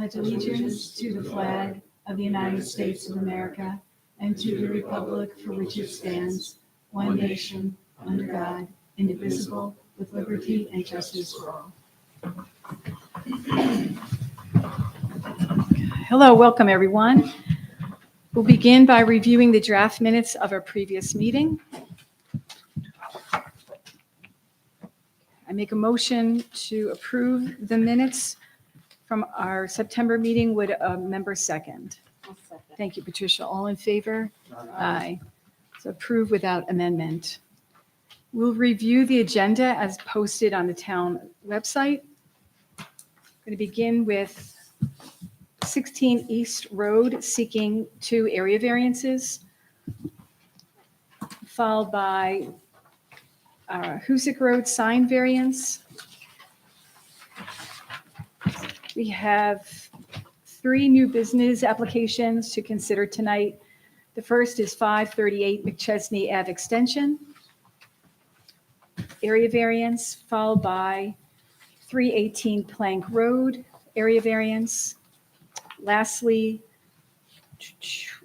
pledge allegiance to the flag of the United States of America and to the republic for which it stands, one nation, under God, indivisible, with liberty and justice for all. Hello, welcome everyone. We'll begin by reviewing the draft minutes of our previous meeting. I make a motion to approve the minutes from our September meeting. Would a member second? I'll second. Thank you, Patricia. All in favor? Aye. So approved without amendment. We'll review the agenda as posted on the town website. I'm going to begin with 16 East Road seeking 2 area variances, followed by Hoosick Road sign variance. We have 3 new business applications to consider tonight. The first is 538 McChesney Ave Extension, area variance, followed by 318 Plank Road, area variance. Lastly,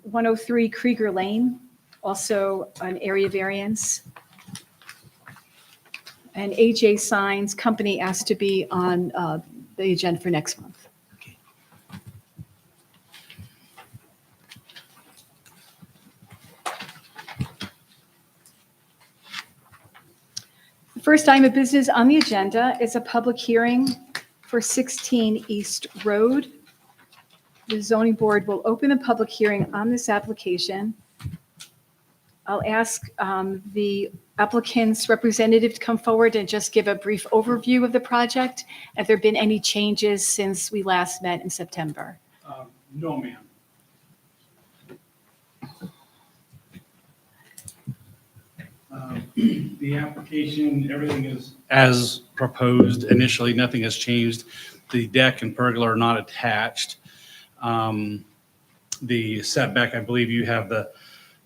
103 Krieger Lane, also an area variance. And AJ Signs Company asked to be on the agenda for next month. The first item of business on the agenda is a public hearing for 16 East Road. The zoning board will open a public hearing on this application. I'll ask the applicant's representative to come forward and just give a brief overview of the project. Have there been any changes since we last met in September? No, ma'am. The application, everything is as proposed initially. Nothing has changed. The deck and pergola are not attached. The setback, I believe you have the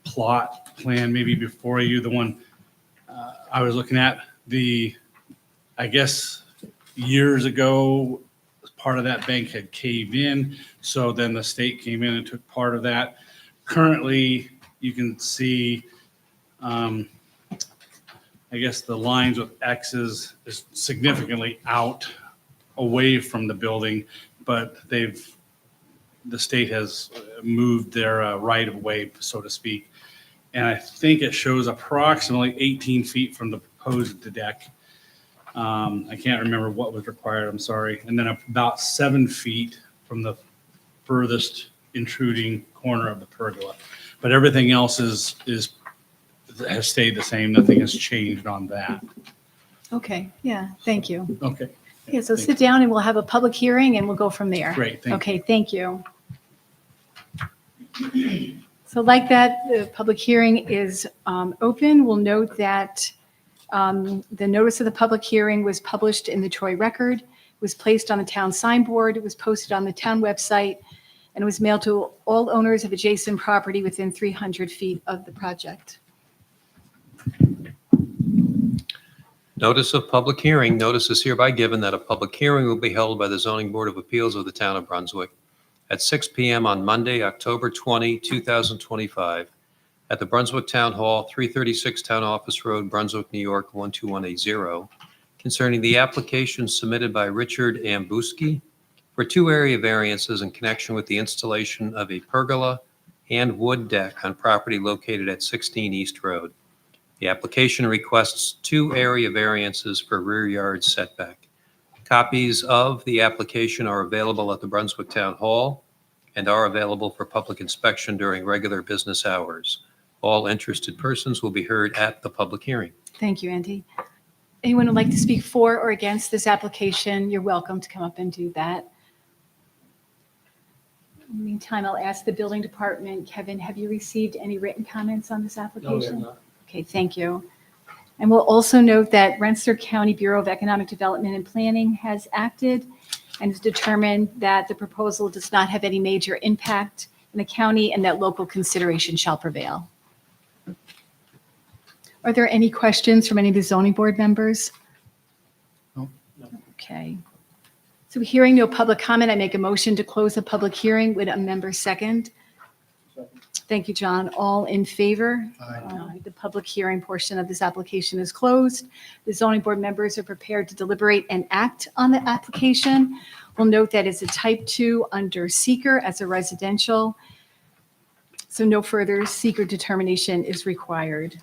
plot plan maybe before you, the one I was looking at. I guess years ago, part of that bank had caved in, so then the state came in and took part of that. Currently, you can see, I guess the lines with X's is significantly out away from the building, but the state has moved their right of way, so to speak. And I think it shows approximately 18 feet from the proposed deck. I can't remember what was required, I'm sorry. And then about 7 feet from the furthest intruding corner of the pergola. But everything else has stayed the same. Nothing has changed on that. Okay, yeah, thank you. Okay. Yeah, so sit down and we'll have a public hearing and we'll go from there. Great, thank you. Okay, thank you. So like that, the public hearing is open. We'll note that the notice of the public hearing was published in the Troy Record, was placed on the town signboard, it was posted on the town website, and it was mailed to all owners of adjacent property within 300 feet of the project. Notice of public hearing. Notice is hereby given that a public hearing will be held by the Zoning Board of Appeals of the Town of Brunswick at 6 p.m. on Monday, October 20, 2025, at the Brunswick Town Hall, 336 Town Office Road, Brunswick, New York, 12180, concerning the application submitted by Richard Ambuski for 2 area variances in connection with the installation of a pergola and wood deck on property located at 16 East Road. The application requests 2 area variances for rear yard setback. Copies of the application are available at the Brunswick Town Hall and are available for public inspection during regular business hours. All interested persons will be heard at the public hearing. Thank you, Andy. Anyone would like to speak for or against this application, you're welcome to come up and do that. In the meantime, I'll ask the building department. Kevin, have you received any written comments on this application? not. Okay, thank you. And we'll also note that Rensselaer County Bureau of Economic Development and Planning has acted and has determined that the proposal does not have any major impact in the county and that local consideration shall prevail. Are there any questions from any of the zoning board members? No. Okay. So hearing no public comment, I make a motion to close the public hearing. Would a member second? Thank you, John. All in favor? Aye. The public hearing portion of this application is closed. The zoning board members are prepared to deliberate and act on the application. We'll note that it's a type 2 under seeker as a residential. So no further seeker determination is required.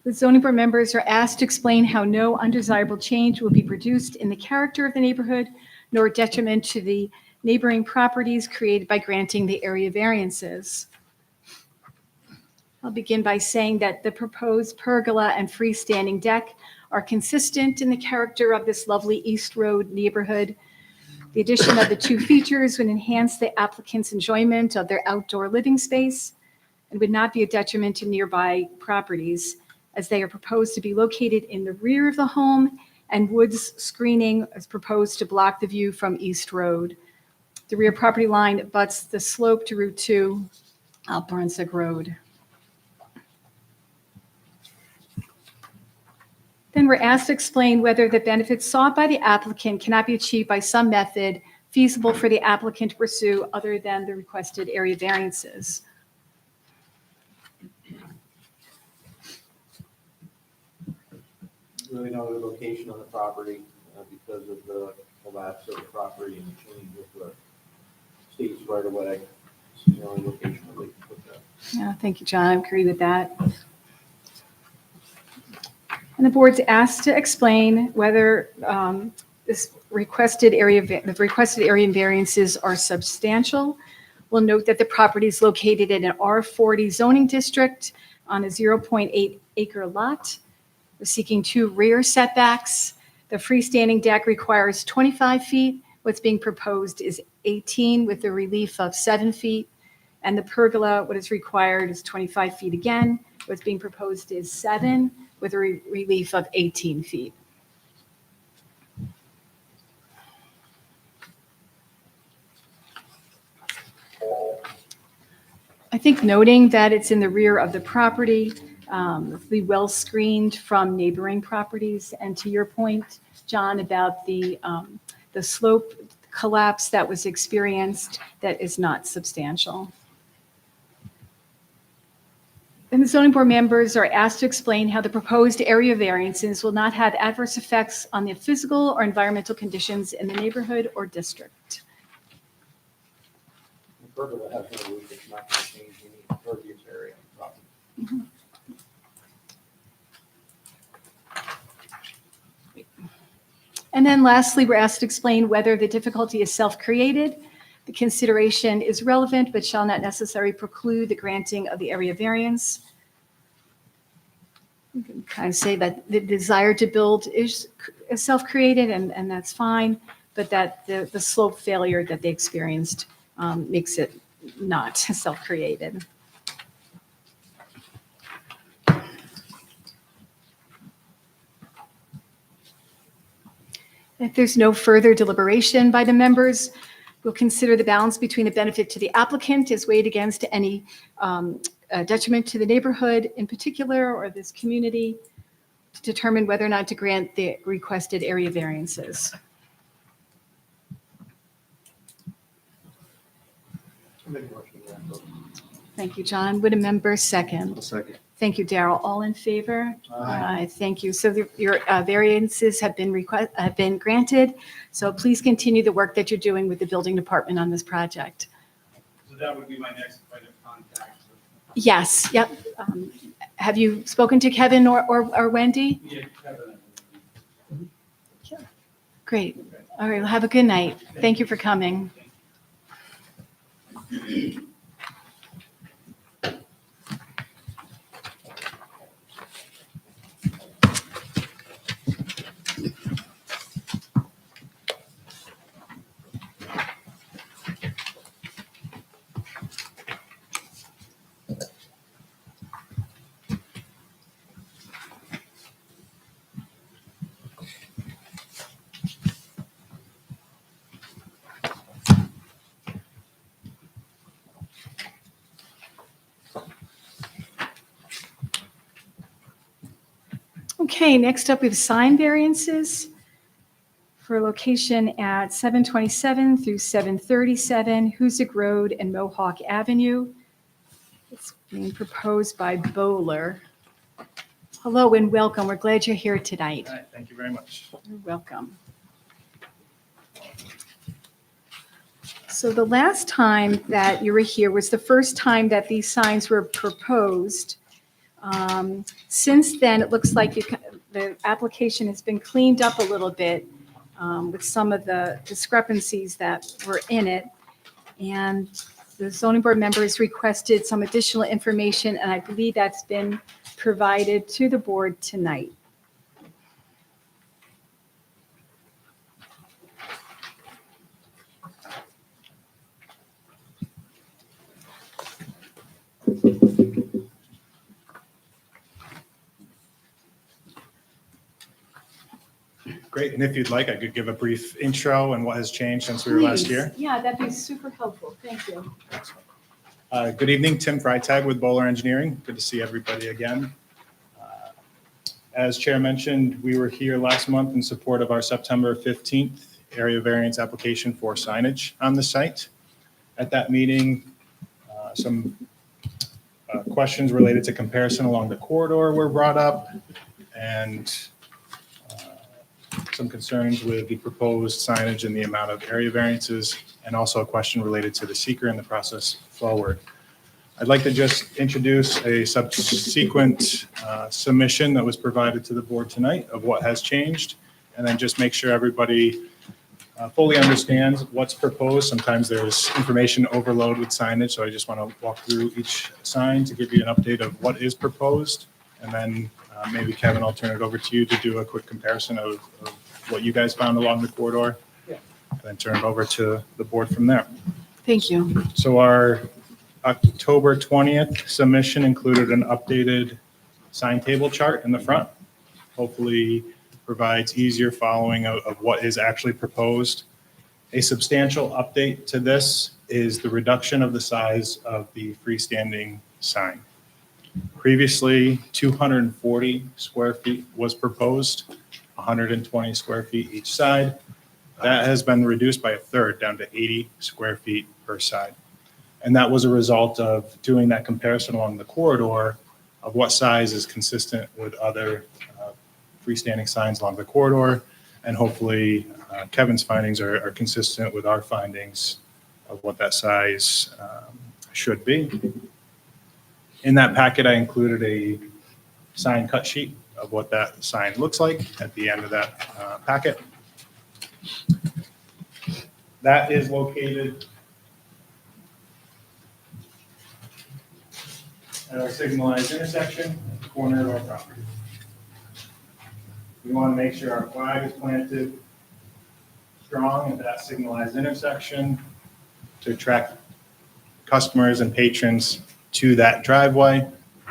The zoning board members are asked to explain how no undesirable change will be produced in the character of the neighborhood, nor detriment to the neighboring properties created by granting the area variances. I'll begin by saying that the proposed pergola and freestanding deck are consistent in the character of this lovely East Road neighborhood. The addition of the two features would enhance the applicant's enjoyment of their outdoor living space and would not be a detriment to nearby properties, as they are proposed to be located in the rear of the home, and woods screening is proposed to block the view from East Road. The rear property line abuts the slope to Route 2, Out Brunswick Road. Then we're asked to explain whether the benefits sought by the applicant cannot be achieved by some method feasible for the applicant to pursue other than the requested area variances. Really know the location on the property because of the collapse of the property and the change of the state's right of way. It's the only location where they can put that. Yeah, thank you, John. I agree with that. And the board's asked to explain whether the requested area variances are substantial. We'll note that the property is located in an R40 zoning district on a 0.8 acre lot. We're seeking 2 rear setbacks. The freestanding deck requires 25 feet. What's being proposed is 18 with a relief of 7 feet. And the pergola, what is required is 25 feet again. What's being proposed is 7 with a relief of 18 feet. I think noting that it's in the rear of the property, be well screened from neighboring properties. And to your point, John, about the slope collapse that was experienced, that is not substantial. And the zoning board members are asked to explain how the proposed area variances will not have adverse effects on the physical or environmental conditions in the neighborhood or district. The pergola has no roof, it's not going to change any impervious area on the property. And then lastly, we're asked to explain whether the difficulty is self-created. The consideration is relevant, but shall not necessarily preclude the granting of the area variance. You can kind of say that the desire to build is self-created, and that's fine, but that the slope failure that they experienced makes it not self-created. If there's no further deliberation by the members, we'll consider the balance between the benefit to the applicant is weighed against any detriment to the neighborhood in particular or this community to determine whether or not to grant the requested area variances. I'll make a motion to that vote. Thank you, John. Would a member second? Second. Thank you, Daryl. All in favor? Aye. Thank you. So your variances have been granted. So please continue the work that you're doing with the building department on this project. So that would be my next point of contact. Yes, yep. Have you spoken to Kevin or Wendy? Yeah, Kevin. Great. All right, well, have a good night. Thank you for coming. Okay, next up, we have sign variances for location at 727 through 737 Hoosick Road and Mohawk Avenue. It's being proposed by Bowler. Hello and welcome. We're glad you're here tonight. All right, thank you very much. You're welcome. So the last time that you were here was the first time that these signs were proposed. Since then, it looks like the application has been cleaned up a little bit with some of the discrepancies that were in it. And the zoning board members requested some additional information, and I believe that's been provided to the board tonight. Great, and if you'd like, I could give a brief intro and what has changed since we were last Please. year. Yeah, that'd be super helpful. Thank you. Good evening, Tim Freitag with Bowler Engineering. Good to see everybody again. As Chair mentioned, we were here last month in support of our September 15th area variance application for signage on the site. At that meeting, some questions related to comparison along the corridor were brought up, and some concerns with the proposed signage and the amount of area variances, and also a question related to the seeker and the process forward. I'd like to just introduce a subsequent submission that was provided to the board tonight of what has changed, and then just make sure everybody fully understands what's proposed. Sometimes there's information overload with signage, so I just want to walk through each sign to give you an update of what is proposed, and then maybe Kevin, I'll turn it over to you to do a quick comparison of what you guys found along the corridor, and then turn it over to the board from there. Thank you. So our October 20th submission included an updated sign table chart in the front. Hopefully provides easier following of what is actually proposed. A substantial update to this is the reduction of the size of the freestanding sign. Previously, 240 square feet was proposed, 120 square feet each side. That has been reduced by a third, down to 80 square feet per side. And that was a result of doing that comparison along the corridor of what size is consistent with other freestanding signs along the corridor. And hopefully Kevin's findings are consistent with our findings of what that size should be. In that packet, I included a sign cut sheet of what that sign looks like at the end of that packet. That is located at our signalized intersection at the corner of our property. We want to make sure our flag is planted strong at that signalized intersection to attract customers and patrons to that driveway.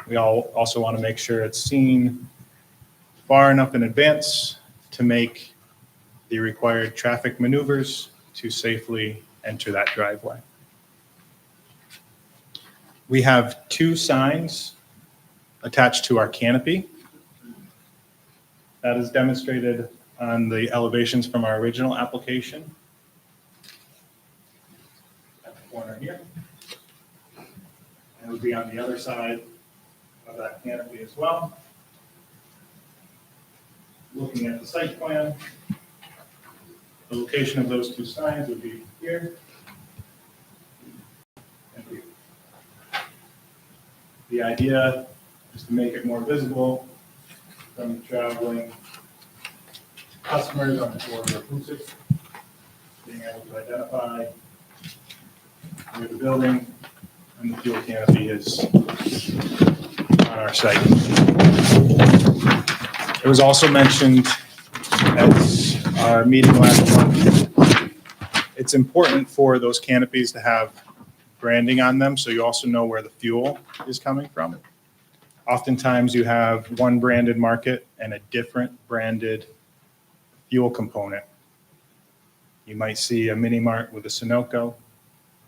We also want to make sure it's seen far enough in advance to make the required traffic maneuvers to safely enter that driveway. We have two signs attached to our canopy. That is demonstrated on the elevations from our original application. At the corner here. And it would be on the other side of that canopy as well. Looking at the site plan, the location of those two signs would be here and here. The idea is to make it more visible from traveling customers on the corridor of Hoosick, being able to identify where the building and the fuel canopy is on our site. It was also mentioned at our meeting last month, it's important for those canopies to have branding on them so you also know where the fuel is coming from. Oftentimes you have one branded market and a different branded fuel component. You might see a mini mart with a Sunoco,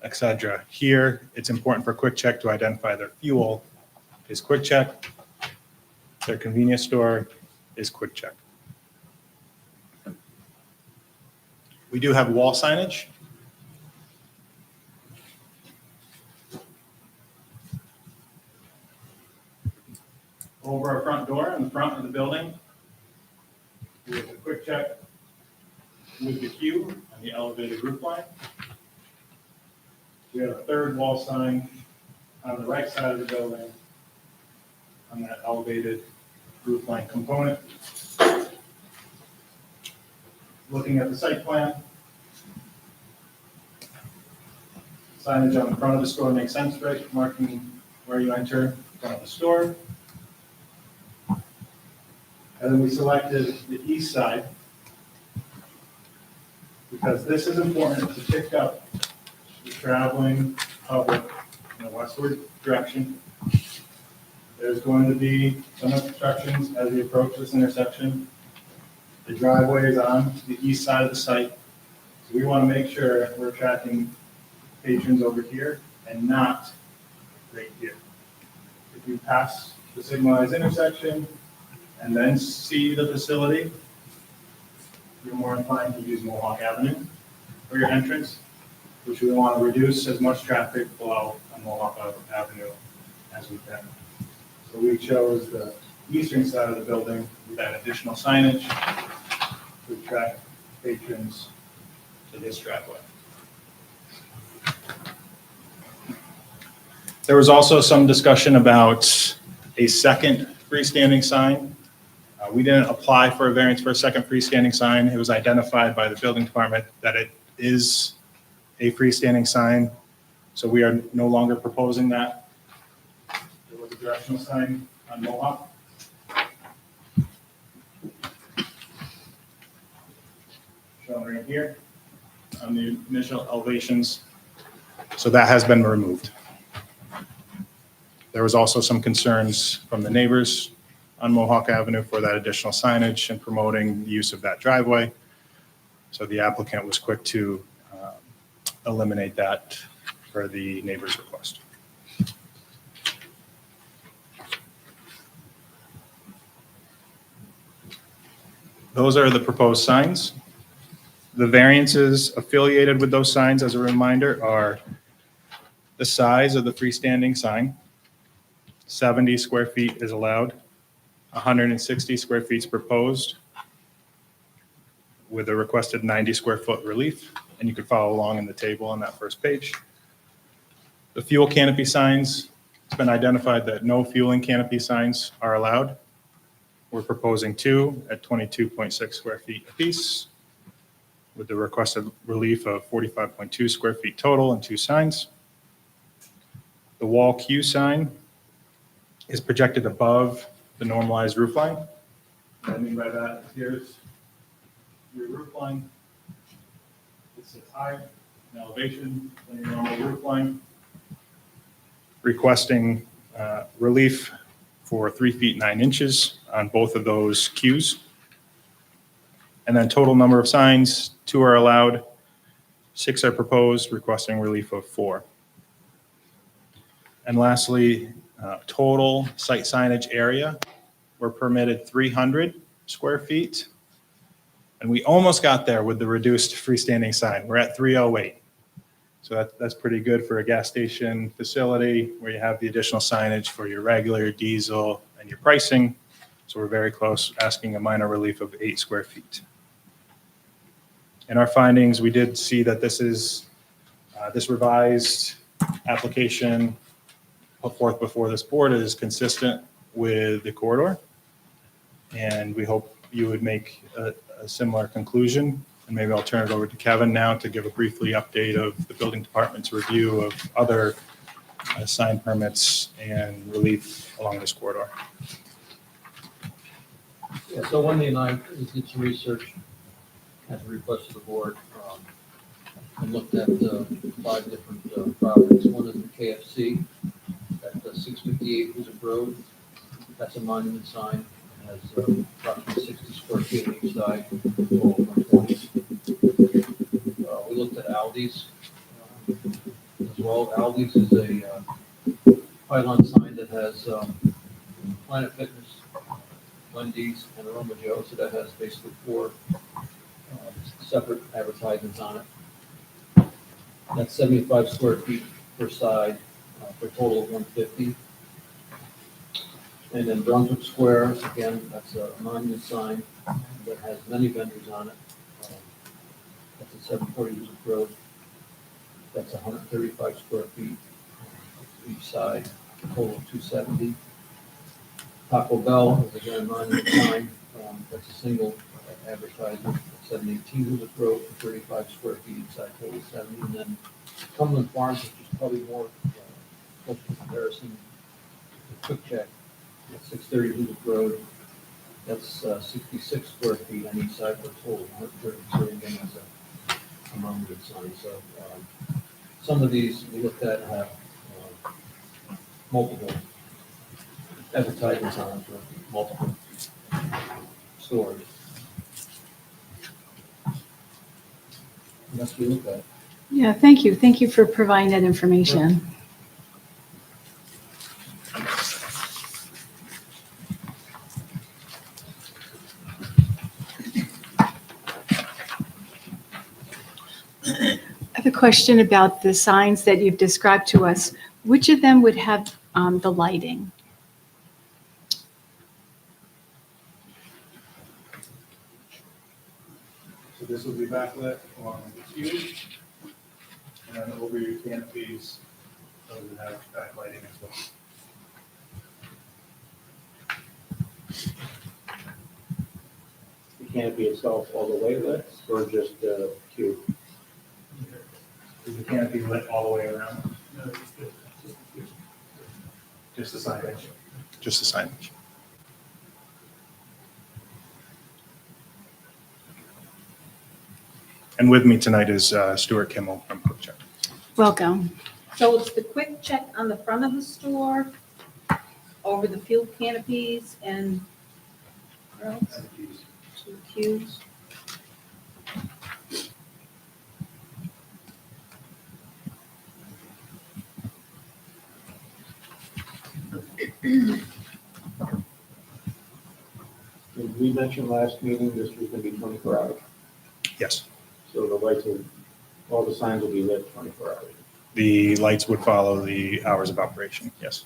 etc. Here, it's important for Quick Check to identify their fuel is Quick Check. Their convenience store is Quick Check. We do have wall signage. Over our front door in the front of the building, we have the Quick Check with the Q and the elevated roof line. We have a third wall sign on the right side of the building on that elevated roof line component. Looking at the site plan, signage on the front of the store makes sense, right? Marking where you enter in front of the store. And then we selected the east side because this is important to pick up the traveling public in a westward direction. There's going to be some obstructions as we approach this intersection. The driveway is on the east side of the site. So we want to make sure we're tracking patrons over here and not right here. If you pass the signalized intersection and then see the facility, you're more inclined to use Mohawk Avenue for your entrance, which we want to reduce as much traffic flow on Mohawk Avenue as we can. So we chose the eastern side of the building with that additional signage to attract patrons to this driveway. There was also some discussion about a second freestanding sign. We didn't apply for a variance for a second freestanding sign. It was identified by the building department that it is a freestanding sign, so we are no longer proposing that. There was a directional sign on Mohawk. Shown right here on the initial elevations. So that has been removed. There was also some concerns from the neighbors on Mohawk Avenue for that additional signage and promoting the use of that driveway. So the applicant was quick to eliminate that for the neighbor's request. Those are the proposed signs. The variances affiliated with those signs, as a reminder, are the size of the freestanding sign. 70 square feet is allowed. 160 square feet is proposed with a requested 90 square foot relief. And you can follow along in the table on that first page. The fuel canopy signs, it's been identified that no fueling canopy signs are allowed. We're proposing 2 at 22.6 square feet apiece with the requested relief of 45.2 square feet total and 2 signs. The wall Q sign is projected above the normalized roof line. What I mean by that is here's your roof line. This is higher in elevation than your normal roof line. Requesting relief for 3 feet 9 inches on both of those Qs. And then total number of signs, 2 are allowed, 6 are proposed, requesting relief of 4. And lastly, total site signage area, we're permitted 300 square feet. And we almost got there with the reduced freestanding sign. We're at 308. So that's pretty good for a gas station facility where you have the additional signage for your regular, diesel, and your pricing. So we're very close, asking a minor relief of 8 square feet. In our findings, we did see that this is this revised application put forth before this board is consistent with the corridor. And we hope you would make a similar conclusion. And maybe I'll turn it over to Kevin now to give a briefly update of the building department's review of other sign permits and relief along this corridor. Yeah, so Wendy and I did some research at the request of the board, and looked at 5 different properties. One is the KFC at 658 Wizard Road. That's a monument sign. It has approximately 60 square feet on each side, total 120. We looked at Aldi's well. Aldi's is a pylon sign that has Planet Fitness, Wendy's, and Aroma Joe, so that has basically four separate advertisements on it. That's 75 square feet per side, for a total of 150. And then Brunswick Square, again, that's a monument sign that has many vendors on it. That's at 740 Music Road. That's 135 square feet each side, a total of 270. Taco Bell is again a monument sign. That's a single advertisement, 718 Music Road, 35 square feet each side, total of 70. And then Cumberland Farms, which is probably more close to comparison, the Quick Check at 630 Music Road. That's 66 square feet on each side for a total of 132. Again, that's a monument sign. So some of these we looked at have multiple advertisements on them for multiple stores. And that's what we looked at. Yeah, thank you. Thank you for providing that information. I have a question about the signs that you've described to us. Which of them would have the lighting? So this will be backlit along with the cube. And then over your canopies, those would have backlighting as well. The canopy itself all the way lit, or just the cube? Is the canopy lit all the way around? Just the signage. Just the signage. And with me tonight is Stuart Kimmel from Quick Check. Welcome. So it's the Quick Check on the front of the store, over the field canopies and where else? Two cubes. Did we mention last meeting this was gonna be 24 hours? Yes. So the lights will, all the signs will be lit 24 hours. The lights would follow the hours of operation, yes.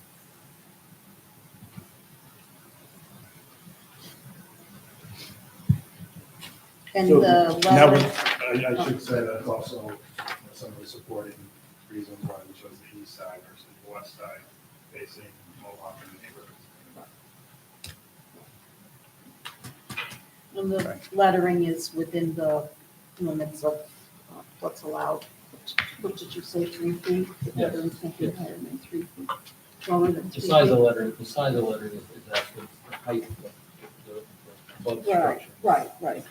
And So the That would, letter, I should say that's also some of the supporting reasons why we chose the east side versus the west side facing Mohawk and the neighborhoods. and the lettering is within the limits of what's allowed. What did you say, 3 feet? The Yes. lettering can't be higher than 3 feet, lower than 3 The size of feet. the lettering, is actually the height of the above the Right, structure. right.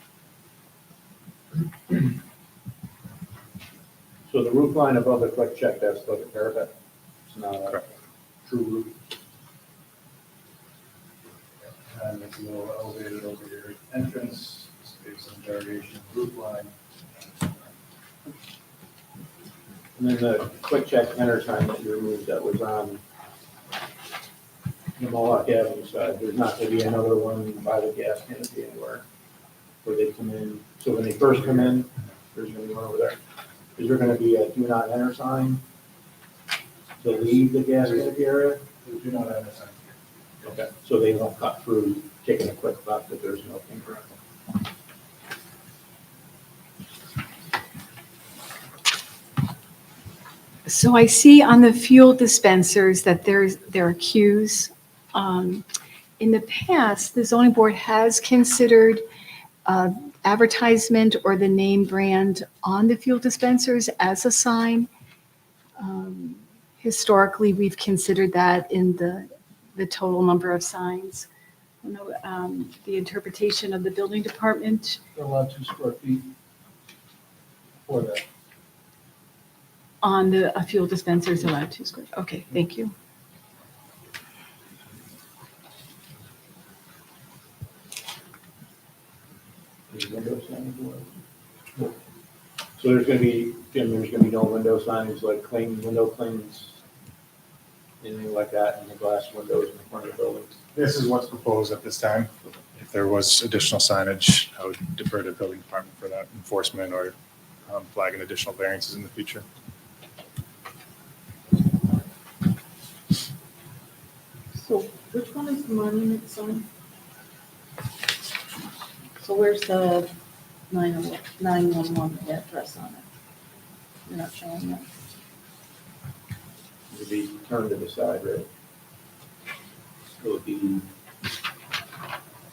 So the roof line above the Quick Check, that's like a parapet? It's not a Correct. true roof? And it's a little elevated over your entrance, there's some variation in roof line. And then the Quick Check enter sign that you removed that was on the Mohawk Avenue side, there's not gonna be another one by the gas canopy anywhere where they come in. So when they first come in, there's gonna be one over there. Is there gonna be a do not enter sign to leave the gas canopy area? We do not have a sign here. Okay, so they won't cut through, taking a quick left if there's no finger. So I see on the fuel dispensers that there are queues. In the past, the zoning board has considered advertisement or the name brand on the fuel dispensers as a sign. Historically, we've considered that in the total number of signs. I don't know, the interpretation of the building department They're allowed 2 square feet for that. on the fuel dispensers allowed 2 square. Okay, thank you. There's window signage. So there's gonna be Jim, there's gonna be no window signage like window clings, anything like that in the glass windows in the front of the building? This is what's proposed at this time. If there was additional signage, I would defer to the building department for that enforcement or flagging additional variances in the future. So which one is the monument sign? So where's the 911 address on it? You're not showing that? It would be turned to the side, right? It would be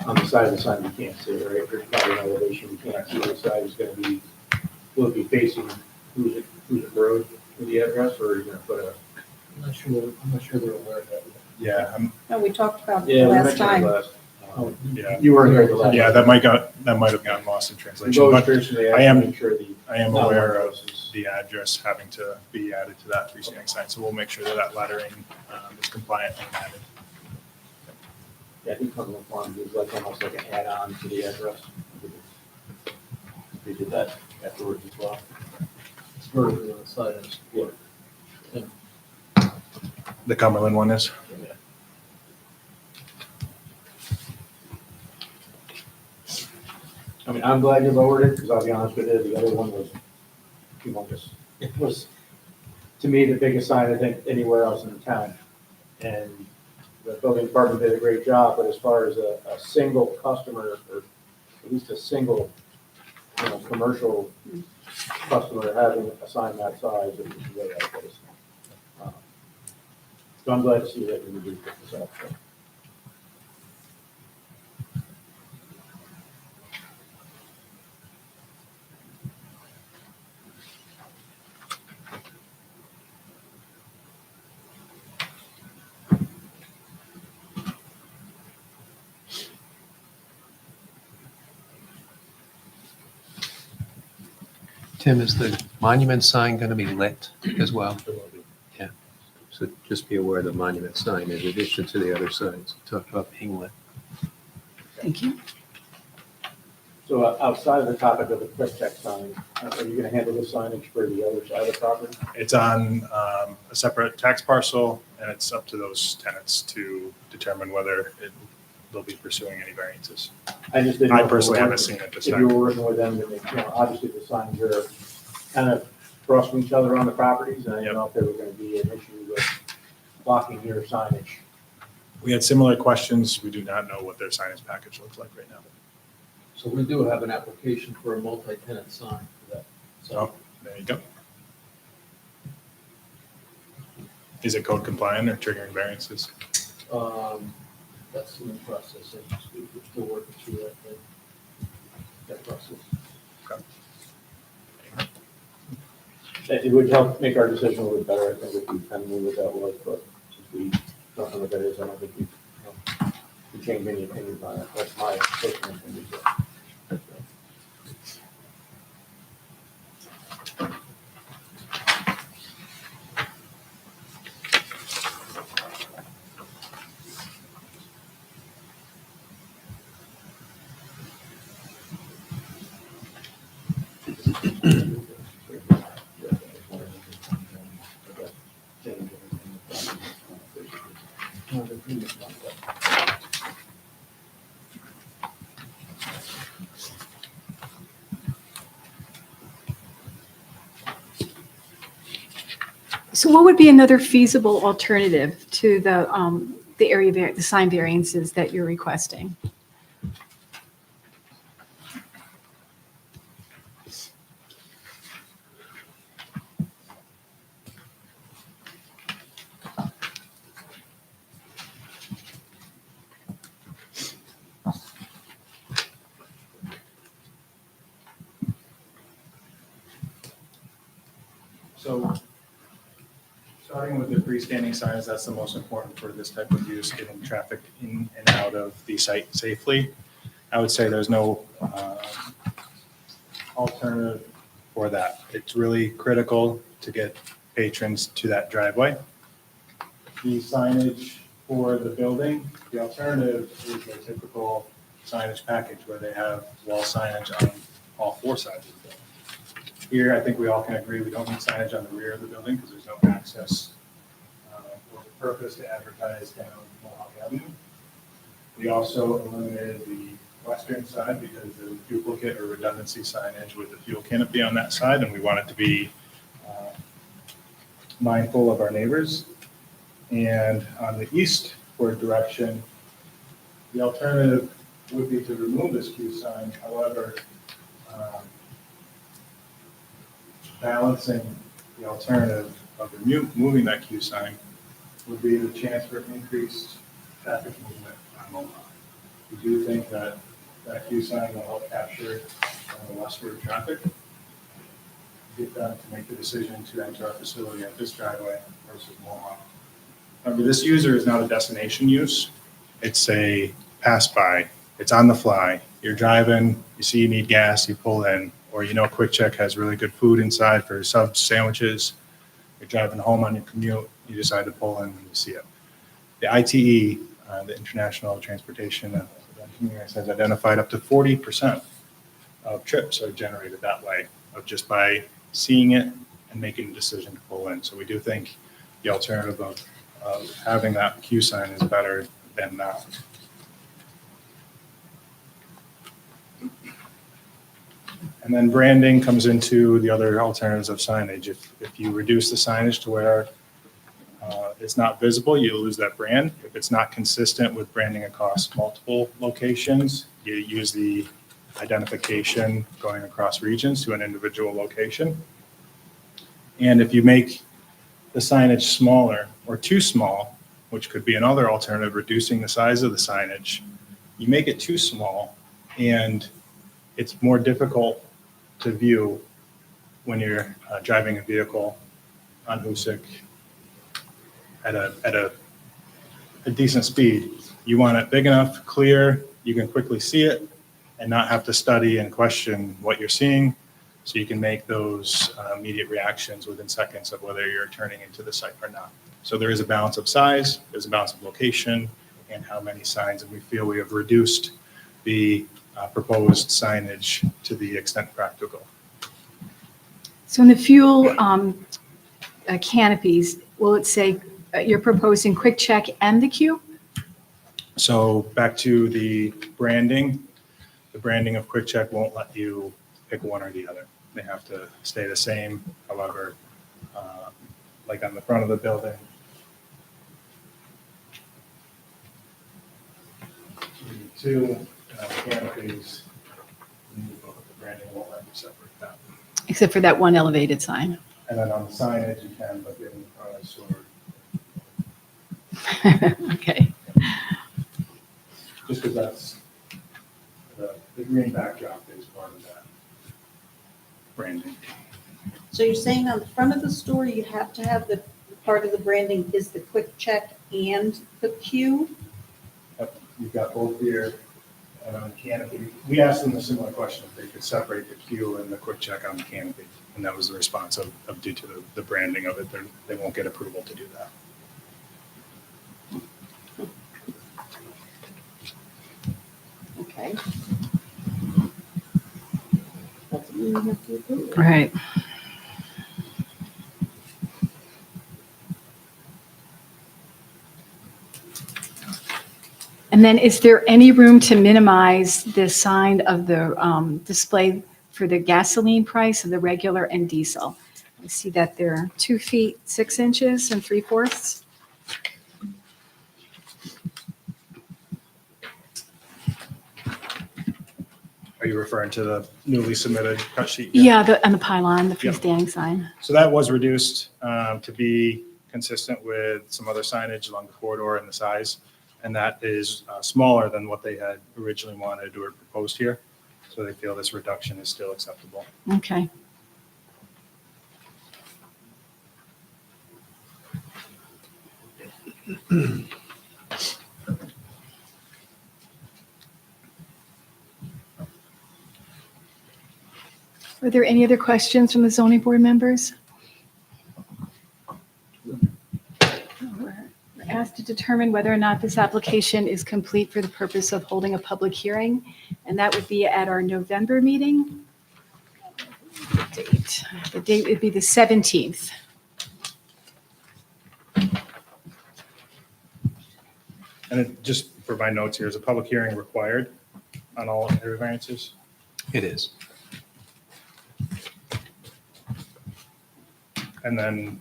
on the side of the sign, you can't see it, right? There's probably an elevation, you can't see the side is gonna be, will it be facing who's it road with the address, or are you gonna put a? I'm not sure they're aware of that. Yeah, No, we talked about Yeah, it we last mentioned it time. last. yeah, You weren't here the last. yeah, that might have gotten lost in translation, Road but traditionally, I am- make sure the. I am aware of addresses. the address having to be added to that freestanding sign, so we'll make sure that that lettering is compliant and added. Yeah, I think Cumberland Farms is like almost like an add-on to the address. They did that afterwards as well. It's vertically on the side and support. The Cumberland one is? I mean, I'm glad you lowered it, because I'll be honest with you, the other one was humongous. It was, to me, the biggest sign, I think, anywhere else in the town. And the building department did a great job, but as far as a single customer, or at least a single, commercial customer having a sign that size, it was way out of place. So I'm glad to see that we did pick this up. So. Tim, is the monument sign going to be lit as well? Yeah. So just be aware of the monument sign in addition to the other signs. Talk about being lit. Thank you. So outside of the topic of the quick check sign, are you gonna handle the signage for the other side of the property? It's on a separate tax parcel, and it's up to those tenants to determine whether they'll be pursuing any variances. I just didn't. I know if you were personally haven't working- seen it this If you time. were working with them, to make, obviously the signs are kind of across from each other on the properties, and I didn't know if there was gonna be an issue with blocking your signage. We had similar questions. We do not know what their signage package looks like right now. So we do have an application for a multi-tenant sign for that. So So there you go. Is it code compliant or triggering variances? that's in the process. We're still working through that process. It would help make our decision a little bit better, I think, if we kind of knew what that was, but since we don't know what that is, I don't think we can change any opinions on it. That's my personal opinion. so. So what would be another feasible alternative to the area, the sign variances that you're requesting? So starting with the freestanding signs, that's the most important for this type of use, getting traffic in and out of the site safely. I would say there's no alternative for that. It's really critical to get patrons to that driveway. The signage for the building, the alternative is a typical signage package where they have wall signage on all four sides of the building. Here, I think we all can agree, we don't need signage on the rear of the building because there's no access or purpose to advertise down Mohawk Avenue. We also eliminated the western side because there was duplicate or redundancy signage with the fuel canopy on that side, and we wanted to be mindful of our neighbors. And on the eastward direction, the alternative would be to remove this Q sign. However, balancing the alternative of removing that Q sign would be the chance for increased traffic movement on Mohawk. We do think that that Q sign will help capture the westward traffic. Get them to make the decision to enter our facility at this driveway versus Mohawk. Remember, this user is not a destination use. It's a pass-by. It's on the fly. You're driving, you see you need gas, you pull in, or you know Quick Check has really good food inside for subs, sandwiches. You're driving home on your commute, you decide to pull in when you see it. The ITE, the International Transportation Community, has identified up to 40% of trips are generated that way, of just by seeing it and making a decision to pull in. So we do think the alternative of having that Q sign is better than that. And then branding comes into the other alternatives of signage. If you reduce the signage to where it's not visible, you lose that brand. If it's not consistent with branding across multiple locations, you use the identification going across regions to an individual location. And if you make the signage smaller or too small, which could be another alternative, reducing the size of the signage, you make it too small and it's more difficult to view when you're driving a vehicle on Hoosick at a decent speed. You want it big enough, clear, you can quickly see it and not have to study and question what you're seeing. So you can make those immediate reactions within seconds of whether you're turning into the site or not. So there is a balance of size, there's a balance of location, and how many signs, and we feel we have reduced the proposed signage to the extent practical. So in the fuel canopies, will it say you're proposing Quick Check and the Q? So back to the branding of Quick Check won't let you pick one or the other. They have to stay the same. However, like on the front of the building, two canopies, the branding won't let you separate that. Except for that one elevated sign. And then on the signage you can, but in front of sort of, Okay. just because that's the green backdrop is part of that branding. So you're saying on the front of the store, you have to have the part of the branding is the Quick Check and the Q? Yep, you've got both here and on the canopy. We asked them a similar question, if they could separate the Q and the Quick Check on the canopy. And that was the response of due to the branding of it, they won't get approval to do that. Okay. That's what we have to approve. Right. And then is there any room to minimize the sign of the display for the gasoline price of the regular and diesel? I see that they're 2 feet 6 inches and 3/4. Are you referring to the newly submitted cut sheet? Yeah, on the pylon, the Yep. freestanding sign. So that was reduced to be consistent with some other signage along the corridor and the size. And that is smaller than what they had originally wanted or proposed here. So they feel this reduction is still acceptable. Okay. Are there any other questions from the zoning board members? We're asked to determine whether or not this application is complete for the purpose of holding a public hearing, and that would be at our November meeting. date? The date would be the 17th. And it, just for my notes here, is a public hearing required on all area variances? It is. And then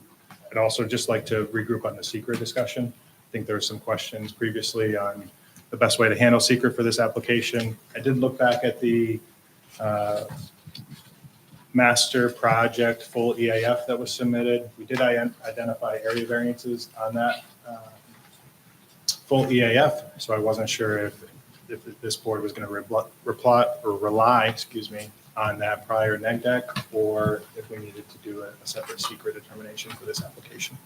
I'd also just like to regroup on the secret discussion. I think there were some questions previously on the best way to handle secret for this application. I did look back at the master project full EAF that was submitted. We did identify area variances on that full EAF, so I wasn't sure if this board was going to rely on that prior neg deck, or if we needed to do a separate secret determination for this application.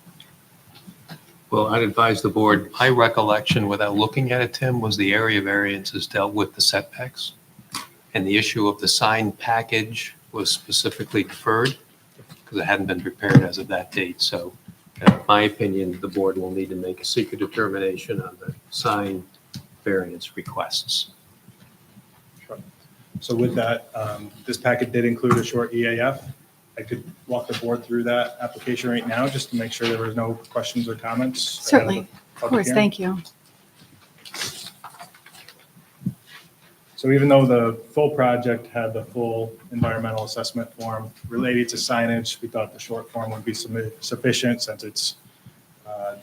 Well, I'd advise the board, my recollection without looking at it, Tim, was the area variances dealt with the setbacks. And the issue of the sign package was specifically deferred because it hadn't been prepared as of that date. So in my opinion, the board will need to make a secret determination on the sign variance requests. So with that, this packet did include a short EAF. I could walk the board through that application right now, just to make sure there was no questions or comments. Certainly, of course, thank you. So even though the full project had the full environmental assessment form related to signage, we thought the short form would be sufficient, since it's,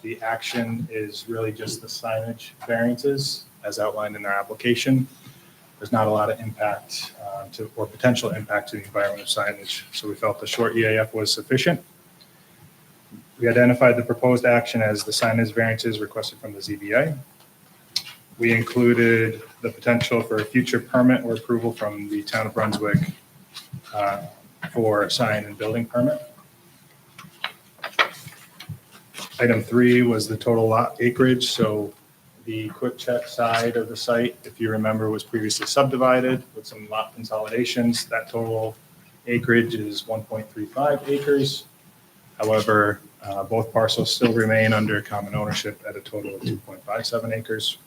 the action is really just the signage variances as outlined in their application. There's not a lot of impact or potential impact to the environment of signage. So we felt the short EAF was sufficient. We identified the proposed action as the signage variances requested from the ZBA. We included the potential for a future permit or approval from the town of Brunswick for a sign and building permit. Item 3 was the total lot acreage. So the Quick Check side of the site, if you remember, was previously subdivided with some lot consolidations. That total acreage is 1.35 acres. However, both parcels still remain under common ownership at a total of 2.57 acres.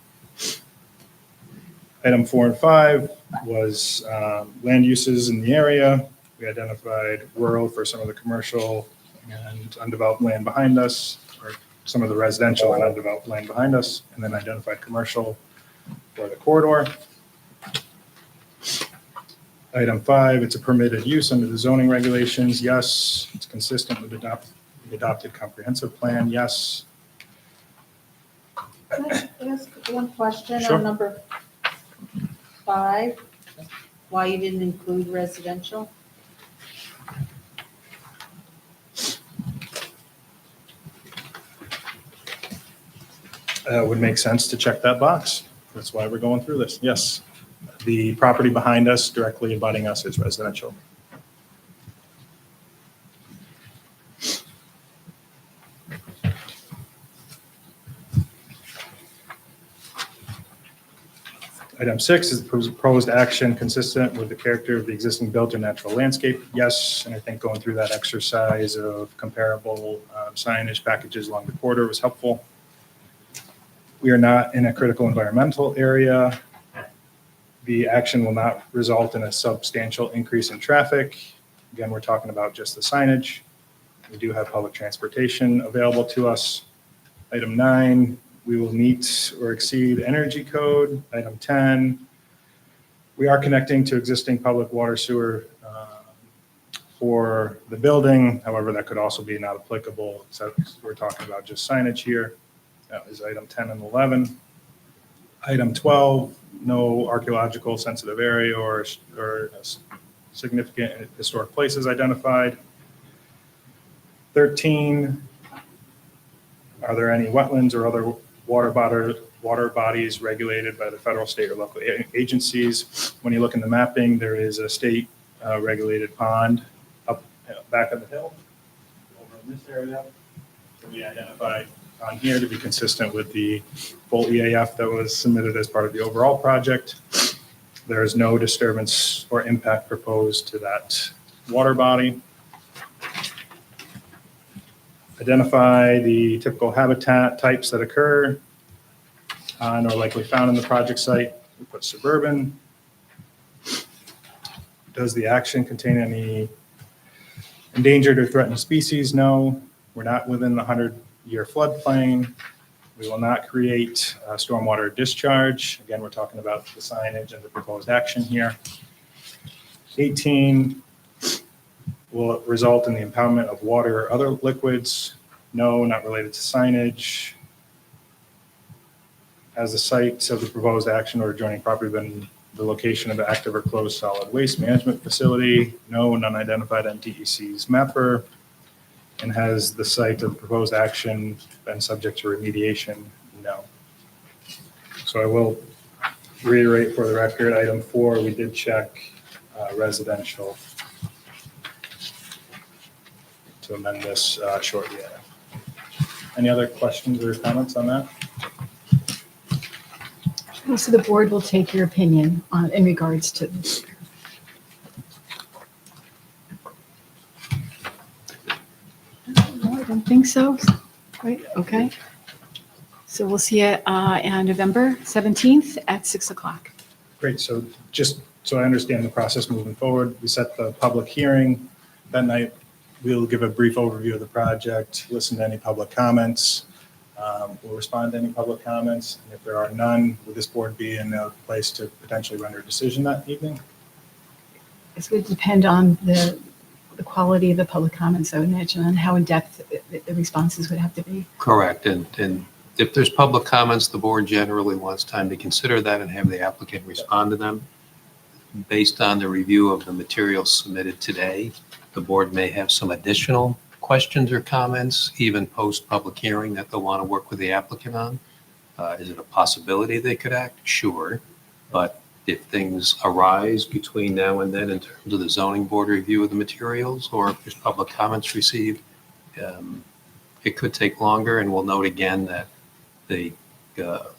Item 4 and 5 was land uses in the area. We identified rural for some of the commercial and undeveloped land behind us, or some of the residential and undeveloped land behind us, and then identified commercial for the corridor. Item 5, it's a permitted use under the zoning regulations. Yes. It's consistent with the adopted comprehensive plan. Yes. Can I ask one question Sure. on number 5? Why you didn't include residential? Would make sense to check that box. That's why we're going through this. Yes. The property behind us, directly abutting us, is residential. Item 6 is the proposed action consistent with the character of the existing built or natural landscape. Yes, and I think going through that exercise of comparable signage packages along the corridor was helpful. We are not in a critical environmental area. The action will not result in a substantial increase in traffic. Again, we're talking about just the signage. We do have public transportation available to us. Item 9, we will meet or exceed energy code. Item 10, we are connecting to existing public water sewer for the building. However, that could also be not applicable. So we're talking about just signage here. That was item 10 and 11. Item 12, no archaeological sensitive area or significant historic places identified. 13, are there any wetlands or other water bodies regulated by the federal, state, or local agencies? When you look in the mapping, there is a state regulated pond up back of the hill over in this area. So we identified on here to be consistent with the full EAF that was submitted as part of the overall project. There is no disturbance or impact proposed to that water body. Identify the typical habitat types that occur on or likely found in the project site. We put suburban. Does the action contain any Endangered or threatened species, no. We're not within the 100-year floodplain. We will not create stormwater discharge. Again, we're talking about the signage and the proposed action here. 18, will it result in the impoundment of water or other liquids? No, not related to signage. Has the site of the proposed action or adjoining property been the location of an active or closed solid waste management facility? No, none identified on DEC's mapper. And has the site of the proposed action been subject to remediation? No. So I will reiterate for the record, item 4, we did check residential to amend this shortly. Any other questions or comments on that? So the board will take your opinion on, in regards to this. No, I don't think so. Right, okay. So we'll see you on November 17th at 6 o'clock. Great, so just so I understand the process moving forward, we set the public hearing. That night, we'll give a brief overview of the project, listen to any public comments. We'll respond to any public comments. And if there are none, will this board be in a place to potentially render a decision that evening? It's going to depend on the quality of the public comments, I would imagine, and how in-depth the responses would have to be. Correct. And if there's public comments, the board generally wants time to consider that and have the applicant respond to them. Based on the review of the materials submitted today, the board may have some additional questions or comments, even post-public hearing, that they'll want to work with the applicant on. Is it a possibility they could act? Sure. But if things arise between now and then in terms of the zoning board review of the materials, or if there's public comments received, it could take longer. And we'll note again that the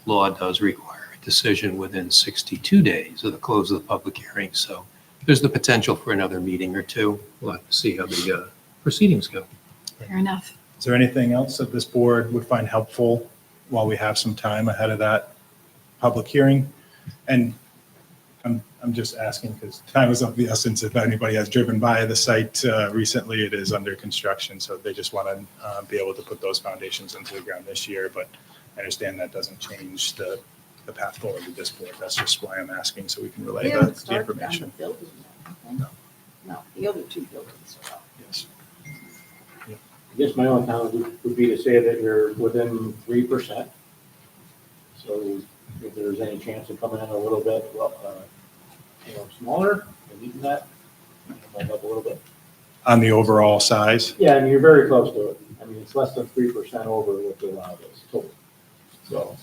law does require a decision within 62 days of the close of the public hearing. So there's the potential for another meeting or two. We'll have to see how the proceedings go. Fair enough. Is there anything else that this board would find helpful while we have some time ahead of that public hearing? And I'm just asking because time is of the essence. If anybody has driven by the site recently, it is under construction. So they just want to be able to put those foundations into the ground this year. But I understand that doesn't change the path forward with this board. That's just why I'm asking, so we can relay the information. No, the other two buildings are up. Yes. I guess my only comment would be to say that you're within 3%. So if there's any chance of coming in a little bit, smaller, and even that, might help a little bit. On the overall size? Yeah, I mean, you're very close to it. I mean, it's less than 3% over what the allowed is total. So.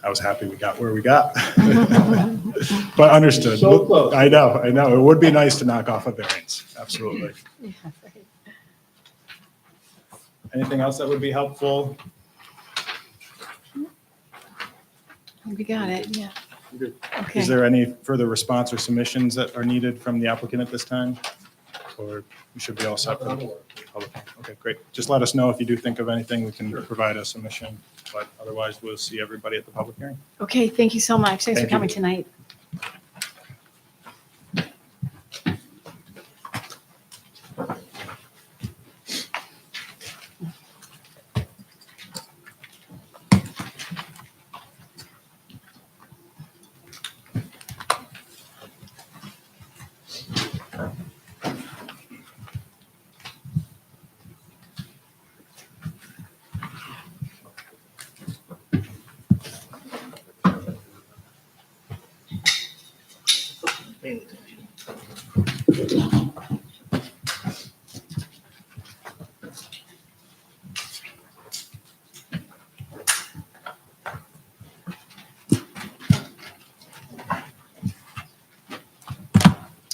I was happy we got where we got. But understood. So close. I know. It would be nice to knock off a variance. Absolutely. Yeah, right. Anything else that would be helpful? We got it, yeah. Good. Okay. Is there any further response or submissions that are needed from the applicant at this time? Or we should be all set for the public? Okay, great. Just let us know if you do think of anything. We can provide a submission. But otherwise, we'll see everybody at the public hearing. Okay, thank you so much. Thanks for Thank you. coming tonight.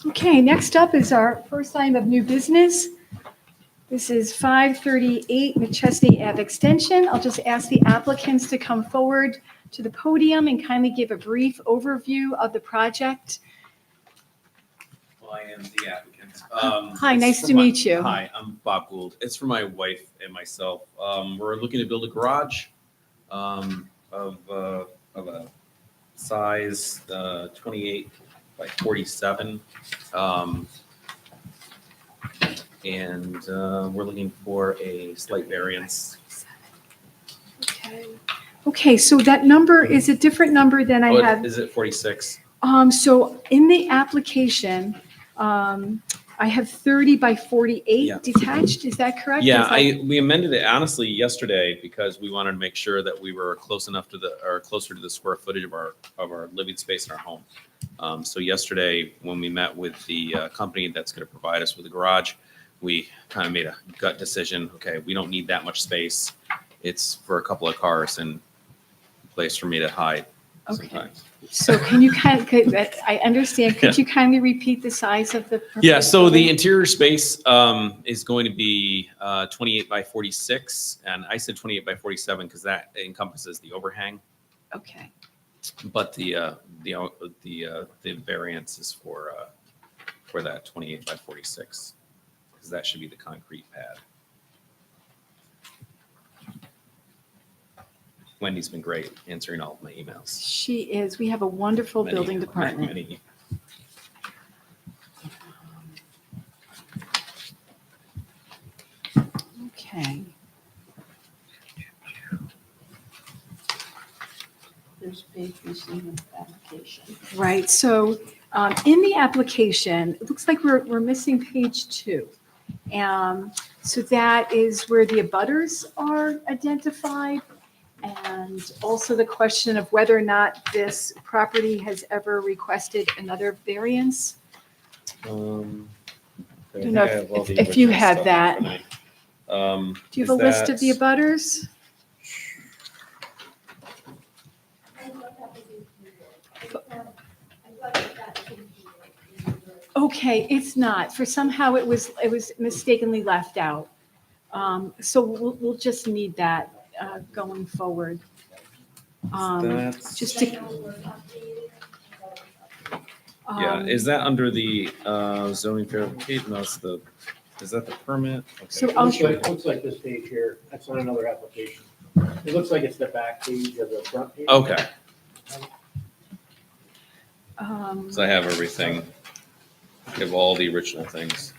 Okay, next up is our first item of new business. This is 538 McChesney Ave Extension. I'll just ask the applicants to come forward to the podium and kindly give a brief overview of the project. Well, I am the applicant. Hi, it's nice for to meet you. Hi, I'm Bob Gould. It's for my wife and myself. We're looking to build a garage of a size, 28 by 47. And we're looking for a slight variance. Okay. Okay, so that number is a different number than I Oh, had. is it 46? So in the application, I have 30 by 48 Yeah. detached, is that correct? Yeah, Is that- we amended it honestly yesterday because we wanted to make sure that we were close enough to closer to the square footage of our living space in our home. So yesterday, when we met with the company that's going to provide us with a garage, we kind of made a gut decision. Okay, we don't need that much space. It's for a couple of cars and a place for me to hide Okay. sometimes. So can you I understand, could you kindly repeat the size of the? Yeah, proposed so the building? interior space is going to be 28 by 46, and I said 28 by 47 because that encompasses the overhang. Okay, But the variance is for that 28 by 46 because that should be the concrete pad. Wendy's been great answering all of my emails. she is, we have a wonderful Many- building department. many. Okay. There's page receiving application. Right, so in the application, it looks like we're missing page 2. So that is where the abutters are identified, and also the question of whether or not this property has ever requested another variance. Okay, Don't I know think I have all the if you original have stuff that. in front of me. Do you have a Is list of the that- abutters? Okay, it's not. For somehow it was mistakenly left out. So we'll just need that going forward. That's- Just to. Yeah, is that under the zoning verification? No, is that the permit? Okay. So I'll Looks like this page here, that's on another application. It looks like it's the back page of the front page. Okay, um, so I have everything. I have all the original things.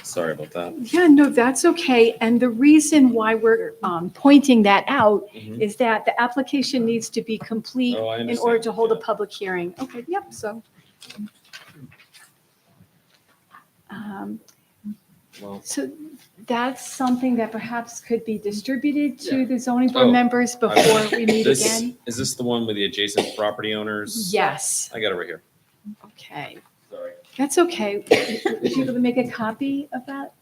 Sorry about that. Yeah, no, that's okay. And the reason why we're pointing that out Mhm. is that the application needs to be complete Oh, I in order understand, to hold a yeah. public hearing. Okay, yep, so. Um, Well, So that's something that perhaps could be distributed to Yeah. the zoning board Oh, members before we meet this, again? is this the one with the adjacent property owners? Yes, I got it right here. okay. Sorry. That's okay. Would you be able to make a copy of that?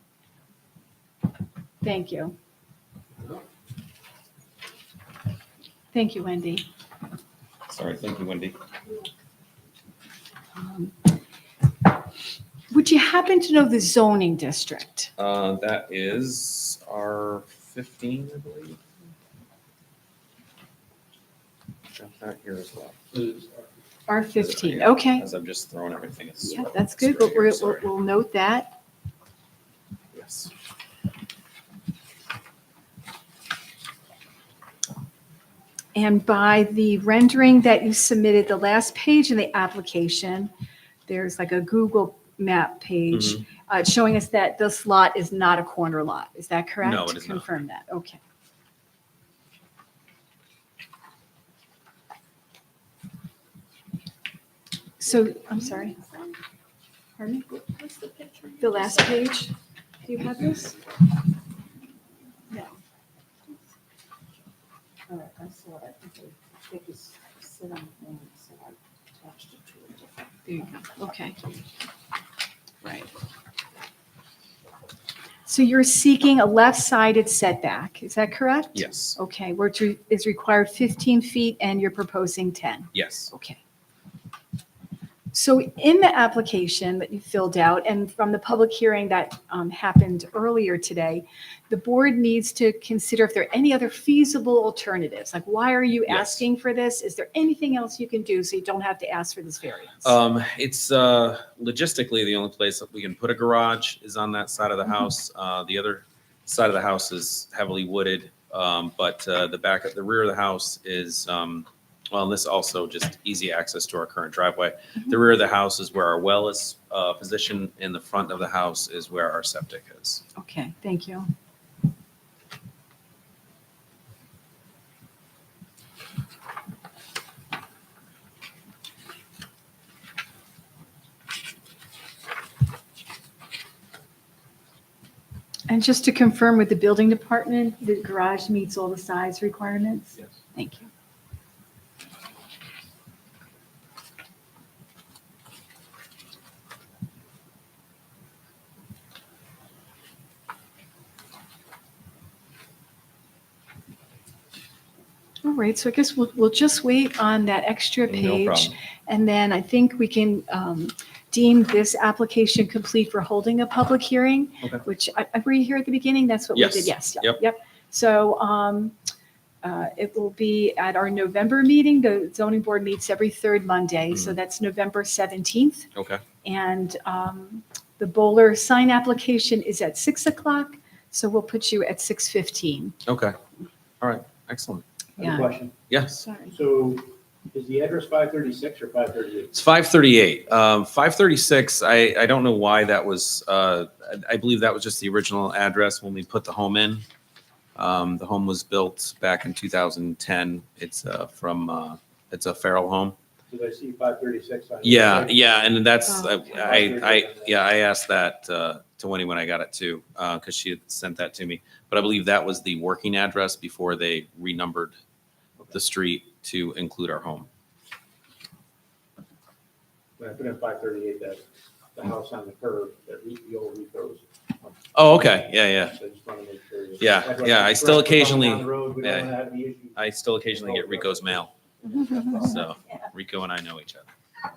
Thank you. Thank you, Wendy. Sorry, thank you, Wendy. Um, Would you happen to know the zoning district? That is R15, I believe. Got that here as well. R15, Yeah, okay. As I'm just throwing everything. It's Yeah, right- that's it's good. right But here, we'll sorry. we'll note that. Yes. And by the rendering that you submitted, the last page in the application, there's like a Google map page Mhm. showing us that this lot is not a corner lot. Is that correct? No, it is not. Confirm that, okay. So, I'm sorry. Pardon me? What's the picture? The last page? Do you have this? All right, I saw it. I think it's sit on the thing, so I attached it to a different. There you go, okay. Right. So you're seeking a left-sided setback, is that correct? Yes, Okay, which is required 15 feet and you're proposing 10. yes. Okay. So in the application that you filled out and from the public hearing that happened earlier today, the board needs to consider if there are any other feasible alternatives. Like, why are you Yes. asking for this? Is there anything else you can do so you don't have to ask for this variance? It's logistically the only place that we can put a garage is on that side of the house. The other side of the house is heavily wooded, but the rear of the house is Well, this also just easy access to our current driveway. The rear of the house is where our well is positioned, and the front of the house is where our septic is. Okay, thank you. And just to confirm with the building department, the garage meets all the size requirements? Yes. Thank you. All right, so I guess we'll just wait on that extra No page. problem. And then I think we can deem this application complete for holding a public hearing, Okay. which, were you here at the beginning? That's what we did? Yes. Yes. Yep. So it will be at our November meeting. The zoning board meets every third Monday, so that's November 17th. Okay. And the bowler sign application is at 6 o'clock, so we'll put you at 6:15. Okay. All right. Excellent. I have a Yeah. question. Yes. Sorry. So is the address 536 or 538? It's 538. 536, I don't know why that was, I believe that was just the original address when we put the home in. The home was built back in 2010. It's it's a feral home. Did I see 536 on? Yeah, yeah, and that's, Oh, okay. I asked that to Winnie when I got it too, because she had sent that to me. But I believe that was the working address before they renumbered the street to include our home. When I put in 538, that the house on the curve, the old Rico's. Oh, okay, yeah. So I just want to make sure. Yeah, That's why yeah, I it's still correct, we're going occasionally- down the road, we don't yeah. wanna have any issues. I still occasionally get Rico's mail, so Rico and I know each other.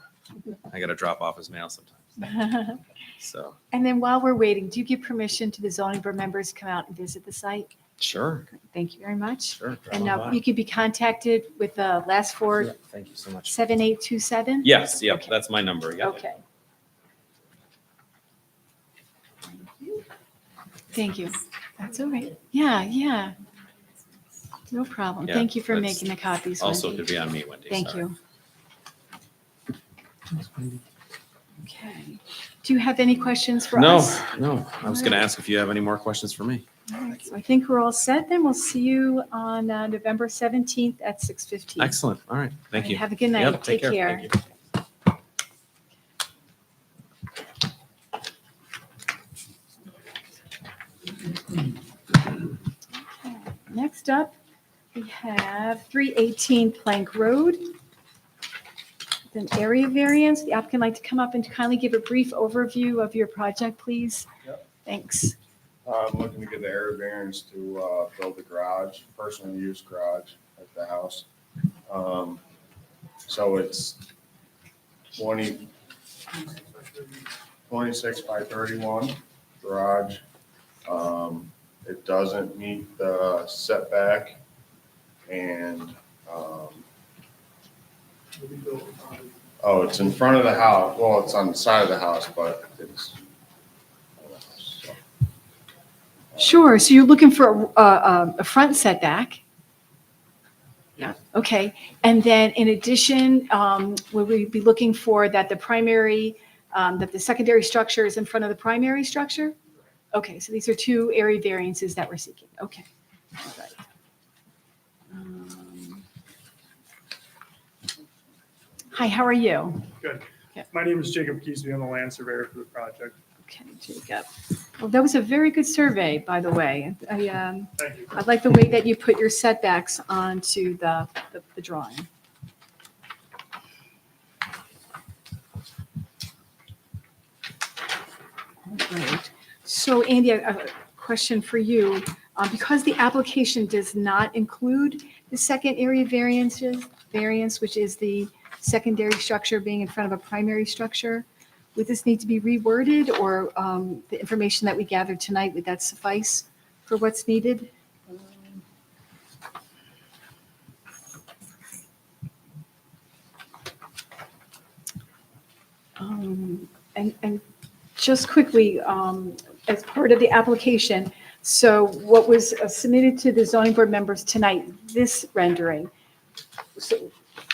I got to drop off his mail sometimes, so. And then while we're waiting, do you give permission to the zoning board members to come out and visit the site? Sure, Thank you very much. sure. And you can be contacted with the last four, Yeah, thank you so much. 7827? Yes, yep, Okay. that's my number, yeah. Okay. Thank you. That's all right. Yeah. No problem. Yeah, Thank you for that's making the copies, Also Wendy. could be on me, Wendy. Thank sorry. you. Okay. Do you have any questions for No, us? no, I was going to ask if you have any more questions for me. All right, so I think we're all set then. We'll see you on November 17th at 6:15. Excellent, all right, thank All right, you. have a good night. Yep, Take care. Thank you. Next up, we have 318 Plank Road. An area variance. The applicant like to come up and kindly give a brief overview of your project, please. Yep. Thanks. I'm looking to get the area variance to build a garage, personal use garage at the house. So it's 26 by 31 garage. It doesn't meet the setback and, it's in front of the house. Well, it's on the side of the house, but it's. Sure, so you're looking for a front setback? Yeah, okay. And then in addition, would we be looking for that the primary, that the secondary structure is in front of the primary structure? Okay, so these are two area variances that we're seeking. Okay. All right. Hi, how are you? Good. Yeah. My name is Jacob Keesby. I'm the land surveyor for the project. Okay, Jacob. Well, that was a very good survey, by the way. Thank you. I like the way that you put your setbacks onto the drawing. Right. So Andy, a question for you. Because the application does not include the second area variance, which is the secondary structure being in front of a primary structure, would this need to be reworded, or the information that we gathered tonight, would that suffice for what's needed? And just quickly, as part of the application, so what was submitted to the zoning board members tonight, this rendering, so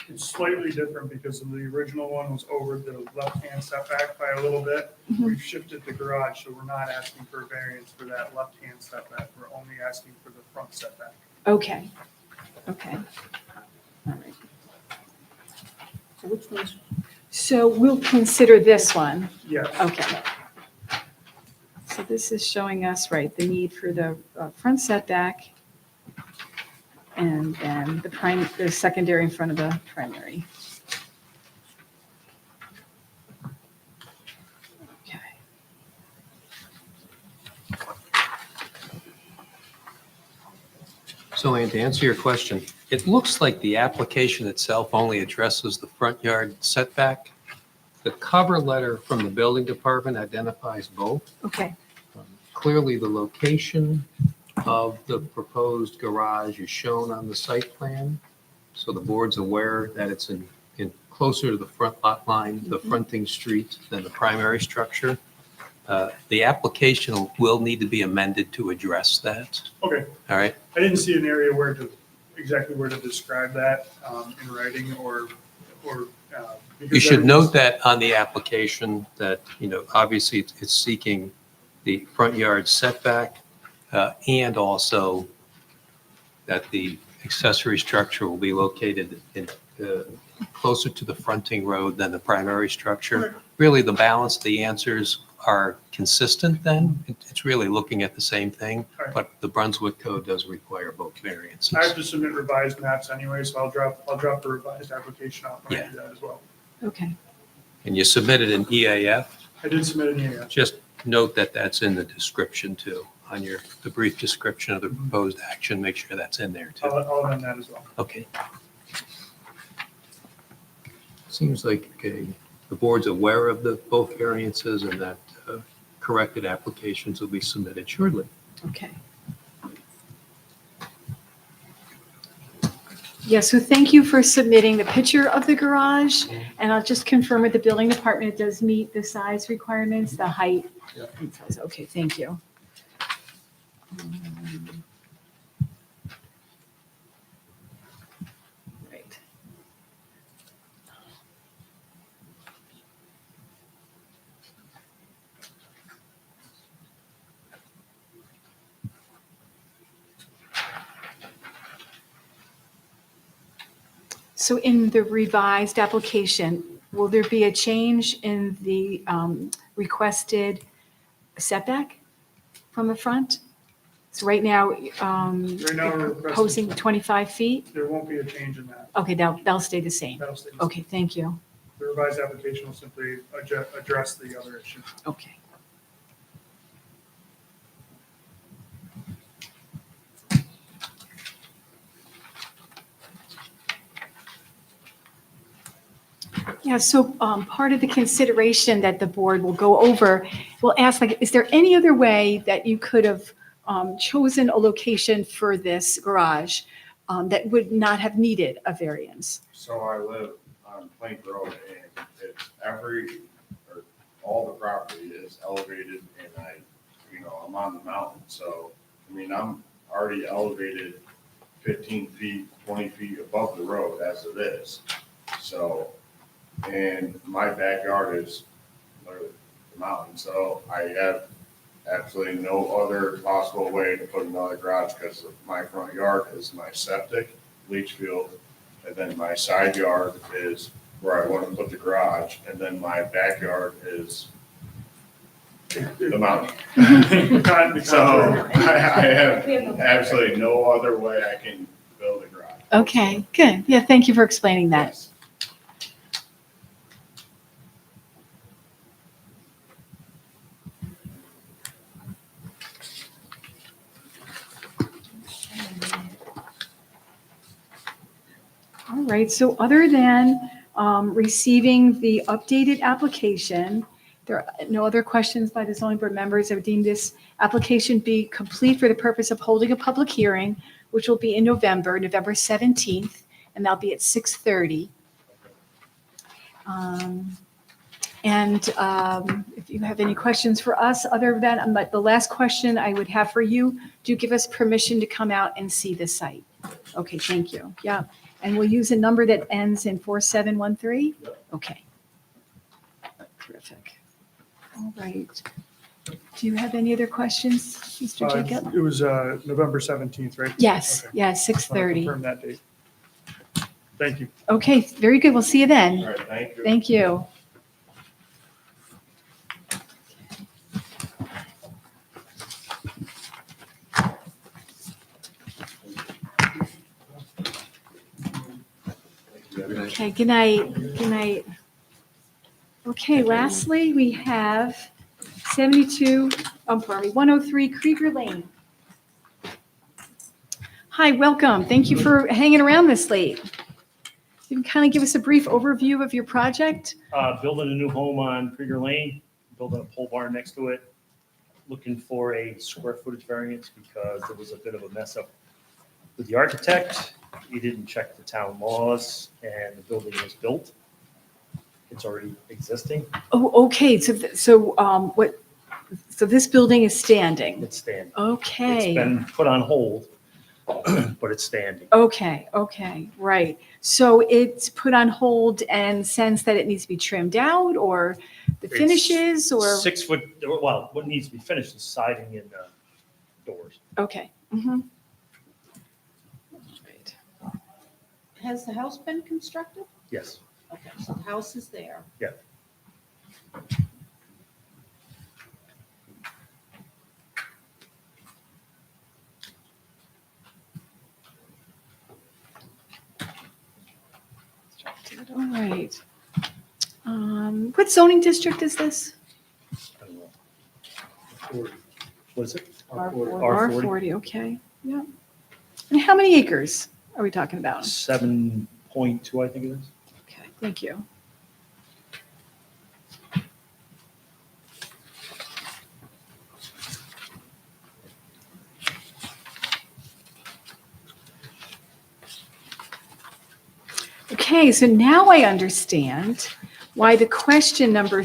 It's slightly different because the original one was over the left-hand setback by a little bit. We've shifted the garage, so we're not asking for a variance for that left-hand setback. We're only asking for the front setback. Okay, okay. All right. So which one's, So we'll consider this one. Yes. Okay. So this is showing us, right, the need for the front setback and then the secondary in front of the primary. Okay. So Ann, to answer your question, it looks like the application itself only addresses the front yard setback. The cover letter from the building department identifies both. Okay, Clearly, the location of the proposed garage is shown on the site plan. So the board's aware that it's in closer to the front lot line, the fronting street than the primary structure. The application will need to be amended to address that. Okay. All right. I didn't see an area exactly where to describe that in writing or. You because should everything's- note that on the application that, obviously it's seeking the front yard setback and also that the accessory structure will be located in closer to the fronting road than the primary structure. Really, the balance, the answers are consistent then. It's really looking at the same thing, Right. but the Brunswick Code does require both variances. I have to submit revised maps anyway, so I'll drop the revised application out when I do that as well. okay. And you submitted an EAF. I did submit an EAF. Just note that that's in the description too, on the brief description of the proposed action. Make sure that's in there too. I'll amend that as well. Okay. Seems like the board's aware of both variances and that corrected applications will be submitted shortly. Okay. Yeah, so thank you for submitting the picture of the garage. And I'll just confirm with the building department, it does meet the size requirements, the height. Yeah. and size. Okay, thank you. Right. So in the revised application, will there be a change in the requested setback from the front? So right now, Right now, we're requesting- proposing 25 feet? There won't be a change in that. Okay, that'll stay the same. That'll stay the same. Okay, thank you. The revised application will simply address the other issue. Okay. Yeah, so part of the consideration that the board will go over, will ask, like, is there any other way that you could have chosen a location for this garage that would not have needed a variance? So I live on Plank Road and it's all the property is elevated and I'm on the mountain. So, I'm already elevated 15 feet, 20 feet above the road as it is. So, and my backyard is literally the mountain. So I have absolutely no other possible way to put another garage because my front yard is my septic, leach field, and then my side yard is where I want to put the garage, and then my backyard is the mountain. So I have absolutely no other way I can build a garage. Okay, good. Yeah, thank you for explaining that. Yes. All right, so other than receiving the updated application, there are no other questions by the zoning board members. I would deem this application be complete for the purpose of holding a public hearing, which will be in November 17th, and that'll be at 6:30. And if you have any questions for us, other than, the last question I would have for you, do you give us permission to come out and see the site? Okay, thank you. Yeah. And we'll use a number that ends in 4713? Okay. Terrific. All right. Do you have any other questions, Mr. Jacob? It was November 17th, right? Yes, Okay. yes, Just wanna 6:30. Confirm that date. Thank you. Okay, very good. We'll see you then. All right, thank you. Thank you. Okay, good night. Good night. Okay, lastly, we have 103 Krieger Lane. Hi, welcome. Thank you for hanging around this late. You can kind of give us a brief overview of your project? Building a new home on Krieger Lane, building a pole barn next to it, looking for a square footage variance because there was a bit of a mess up with the architect. He didn't check the town laws and the building was built. It's already existing, Oh, okay, so this building is standing? it's standing. It's Okay, been put on hold, but it's standing. okay, right. So it's put on hold and sense that it needs to be trimmed out, or the It's finishes, or? 6 foot, well, what needs to be finished is siding and doors. Okay. Mhm. Right. Has the house been constructed? Yes. Okay, so the house is there. Yeah. All right. What zoning district is this? I don't know. What is it? R40. R40, okay, yeah. And how many acres are we talking about? 7.2, I think it is. Okay, thank you. Okay, so now I understand why the question number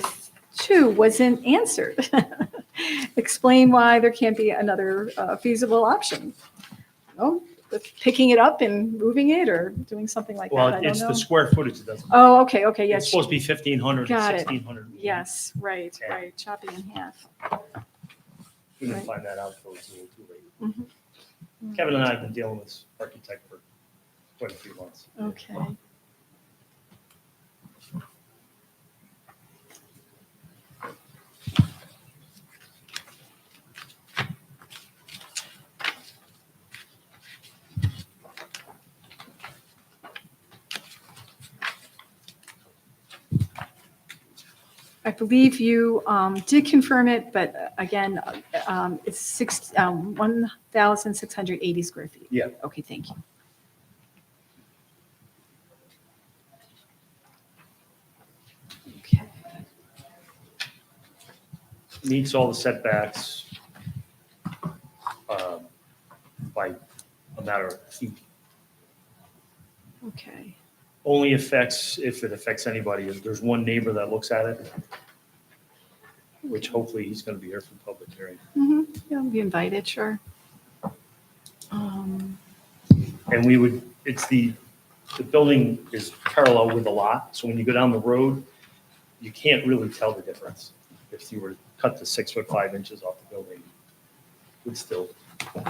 2 wasn't answered. Explain why there can't be another feasible option. Oh, picking it up and moving it or doing something like that, I Well, don't it's know. the square footage that doesn't. Oh, okay, It's yes. supposed to be 1,500 and Got it. 1,600. Yes, right, Yeah. right, chopping in half. We didn't Right. find that out until it was a little too late. Mhm. Kevin and I have been dealing with this architect for quite a few months. Okay. I believe you did confirm it, but again, it's 1,680 square feet. Yeah. Okay, thank you. Okay. Meets all the setbacks by a matter of feet. Okay. Only affects, if it affects anybody, is there's one neighbor that looks at it, which hopefully he's going to be here for the public hearing. You'll be invited, sure. And we would, it's the building is parallel with the lot, so when you go down the road, you can't really tell the difference. If you were to cut the 6 foot 5 inches off the building, it would still,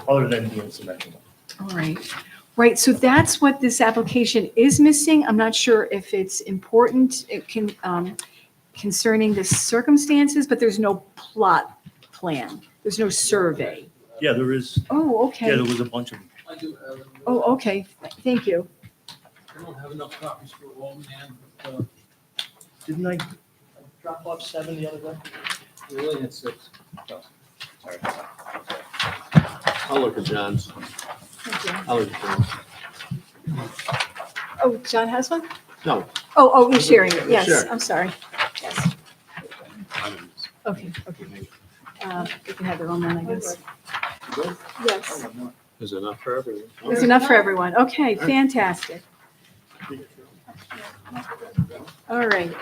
other than being symmetrical. All right. Right, so that's what this application is missing. I'm not sure if it's important, it can, concerning the circumstances, but there's no plot plan. There's no survey. Yeah, there is, Oh, yeah, there okay. was a bunch of, I do have. Oh, okay. Thank you. I don't have enough copies for all, man, but didn't I drop off 7 the other day? we only had 6. Sorry. I'll look at John's. Thank you. I'll look at John's. Oh, John has one? No. Oh, you're sharing it. Yes, Sure. I'm sorry. Yes. Okay. You can have their own one, I guess. Yes. Is enough for everyone? There's enough for everyone. Okay, fantastic. All right.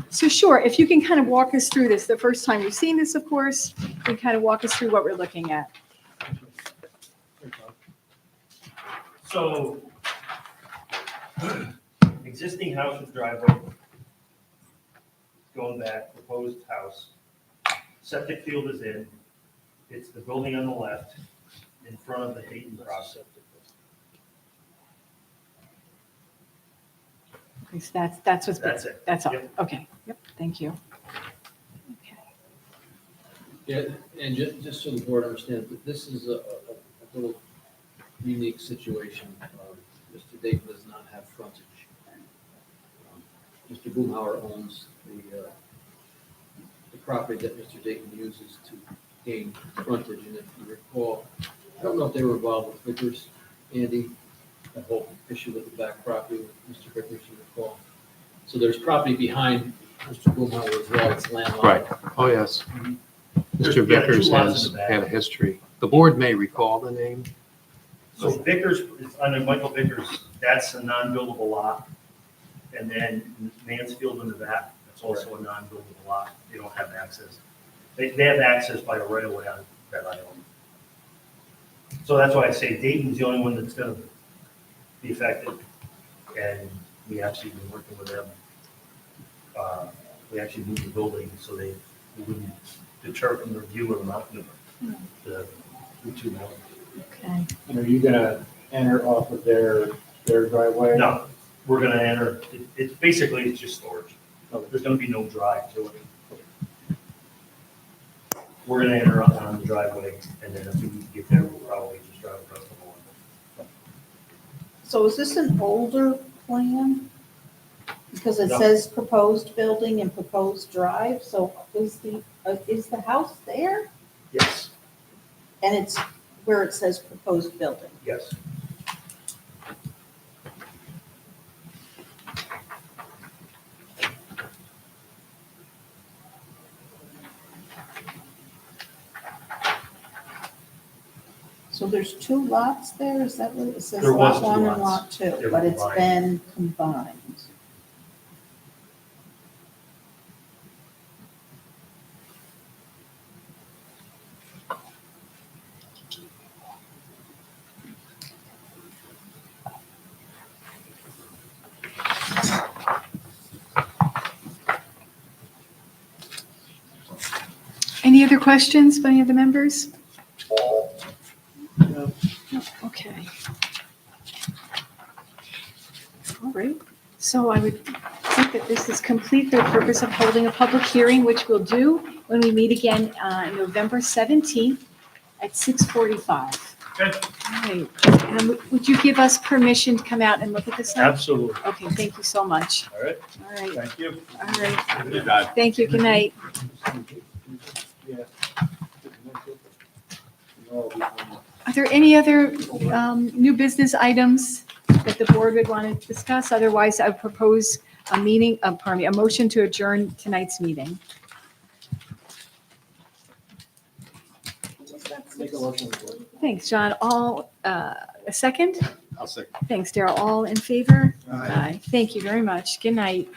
So sure, if you can kind of walk us through this, the first time you've seen this, of course, you can kind of walk us through what we're looking at. So Existing house with driveway. Going back, proposed house. Septic field is in. It's the building on the left, in front of the Dayton process. Okay, so that's what's, That's it. that's all. Yep. Okay, yep, thank you. Okay. Yeah, and just so the board understands, that this is a little unique situation. Mr. Dayton does not have frontage. Mr. Boomhauer owns the property that Mr. Dayton uses to gain frontage, and if you recall, I don't know if they were involved with Vickers, Andy, that whole issue with the back property with Mr. Vickers, you recall. So there's property behind Mr. Boomhauer as well, it's landlocked. Right. Oh, yes. There's- Mr. yeah, two Vickers lots has in the back. had a history. The board may recall the name. So Vickers, it's under Michael Vickers, that's a non-buildable lot. And then Mansfield in the back, that's also a non-buildable lot. They don't have access. They have access by a right of way on that I own. So that's why I say Dayton's the only one that's gonna be affected. And we actually been working with them. We actually moved the building so they wouldn't deter from the view of the mountain, the two mountains. Okay. And are you gonna enter off of their driveway? No, we're gonna enter, it's basically, it's just storage. Okay. There's gonna be no drive to it. We're gonna enter on the driveway, and then if we need to get there, we'll probably just drive across the lawn. So is this an older plan? Because it No. says proposed building and proposed drive, so is the house there? Yes, And it's where it says proposed building? yes. So there's two lots there, is that what it says? There was Lot two one and lots. lot They two, were but it's been combined. Any other questions by any of the members? No, okay. All right, so I would think that this is complete for the purpose of holding a public hearing, which we'll do when we meet again November 17th at 6:45. Okay. All right, and would you give us permission to come out and look at this? now? Absolutely. Okay, thank you so much. All right, All right, thank you. all right. Thank you, good night. Yeah. Are there any other new business items that the board would want to discuss? Otherwise, I would propose a meeting, a motion to adjourn tonight's meeting. Make a motion for it. Thanks, John. All, a second? I'll second. Thanks, Daryl. All in favor? Aye. Thank you very much. Good night.